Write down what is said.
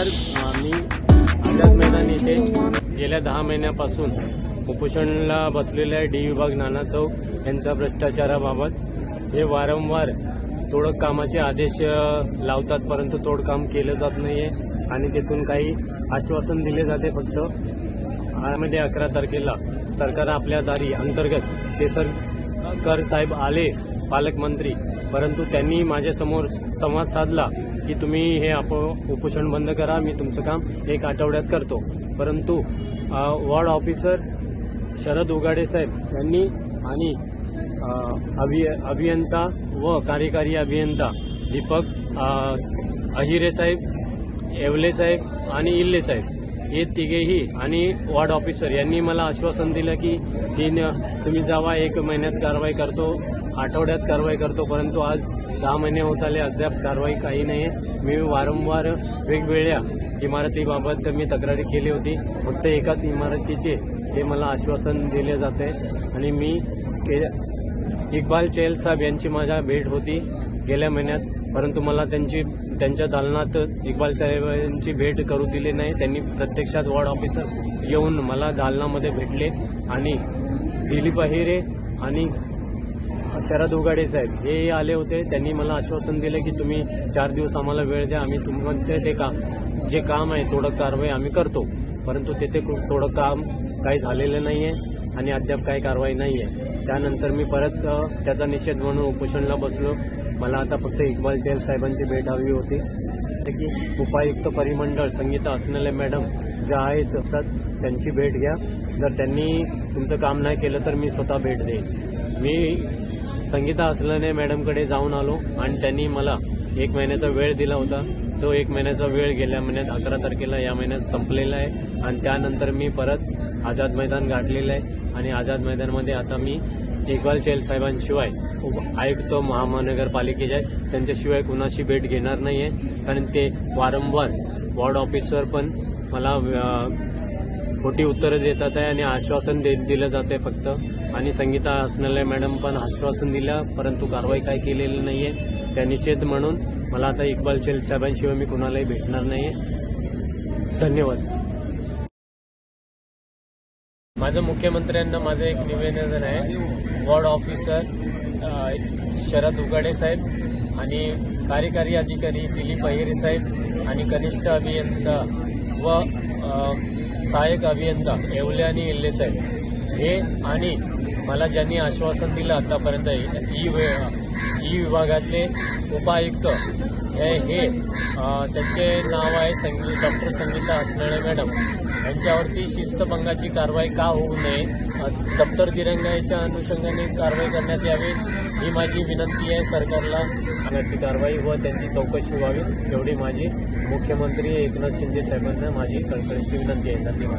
नमस्कार, मी आझाद मैदान येथे गेल्या 10 महिन्यापासून उपोषणाला बसलेले आहे डी विभाग नाना चौक यांचा भ्रष्टाचाराबाबत। हे वारंवार तोडक कामाचे आदेश लावतात, परंतु तोडकाम केलं जात नाहीये आणि तिथून काही आश्वासन दिले जाते। फक्त मध्ये 11 तारखेला सरकार आपल्या दारी अंतर्गत केसरकर साहेब आले पालकमंत्री, परंतु त्यांनी माझ्यासमोर संवाद साधला की तुम्ही हे उपोषण बंद करा, मी तुमचं काम 1 आठवड्यात करतो। परंतु वॉर्ड ऑफिसर शरद उगाडे साहेब यांनी आणि अभियंता व कार्यकारी अभियंता दीपक अहिरे साहेब, येवले साहेब आणि इल्ले साहेब हे तिघेही आणि वॉर्ड ऑफिसर यांनी मला आश्वासन दिलं की तुम्ही जावा, 1 महिन्यात कारवाई करतो, आठवड्यात कारवाई करतो। परंतु आज 10 महिने होत आले, अद्याप कारवाई काही नाही आहे। मी वारंवार वेगवेगळ्या इमारतीबाबत मी तक्रारी केली होती, फक्त एकाच इमारतीचे हे मला आश्वासन दिले जाते। आणि मी इक्बाल चहल साहेब यांची माझ्या भेट होती गेल्या महिन्यात, परंतु मला त्यांच्या दालनात इक्बाल साहेबांची भेट करू दिली नाही। त्यांनी प्रत्यक्षात वॉर्ड ऑफिसर येऊन मला दालनामध्ये भेटले आणि दिलीप अहिरे आणि शरद उगाडे साहेब हे आले होते। त्यांनी मला आश्वासन दिले की तुम्ही 4 दिवस आम्हाला वेळ द्या, आम्ही तुमचं जे काम आहे तोडक कारवाई आम्ही करतो। परंतु तेथे तोडक काम काही झालेलं नाही आहे आणि अद्याप काही कारवाई नाही आहे। त्यानंतर मी परत त्याचा निषेध म्हणून उपोषणाला बसलो। मला आता फक्त इक्बाल चहल साहेबांची भेट हवी होती की उपायुक्त परिमंडळ संगीता असनले मॅडम ज्या आहेत असतात त्यांची भेट घ्या। जर त्यांनी तुमचं काम नाही केलं तर मी स्वतः भेट देईन। मी संगीता असनले मॅडमकडे जाऊन आलो आणि त्यांनी मला 1 महिन्याचा वेळ दिला होता। तो 1 महिन्याचा वेळ गेल्या महिन्यात 11 तारखेला या महिन्यात संपलेला आहे आणि त्यानंतर मी परत आझाद मैदान गाठलेलं आहे आणि आझाद मैदानमध्ये आता मी इक्बाल चहल साहेबांशिवाय आयुक्त महानगरपालिकेचे त्यांच्याशिवाय कुणाशी भेट घेणार नाही आहे, कारण ते वारंवार वॉर्ड ऑफिसर पण मला खोटी उत्तरं देतात आहे आणि आश्वासन दिलं जाते फक्त। आणि संगीता असनले मॅडम पण आश्वासन दिलं, परंतु कारवाई काही केलेली नाही आहे। त्या निषेध म्हणून मला आता इक्बाल चहल साहेबांशिवाय मी कुणालाही भेटणार नाही आहे। धन्यवाद। माझं मुख्यमंत्र्यांना माझं एक निवेदन आहे, वॉर्ड ऑफिसर शरद उगाडे साहेब आणि कार्यकारी अधिकारी दिलीप अहिरे साहेब आणि कनिष्ठ अभियंता व सहाय्यक अभियंता येवले आणि इल्ले साहेब हे आणि मला ज्यांनी आश्वासन दिलं आतापर्यंत ई विभागातले उपायुक्त हे त्यांचे नाव आहे डॉक्टर संगीता असनळे मॅडम, यांच्यावरती शिस्तभंगाची कारवाई का होऊ नये, दप्तर दिरंगाईच्या अनुषंगाने कारवाई करण्यात यावी ही माझी विनंती आहे सरकारला। त्याची कारवाई व त्यांची चौकशी व्हावी एवढी माझी मुख्यमंत्री एकनाथ शिंदे साहेबांना माझी कळकळीची विनंती आहे। धन्यवाद।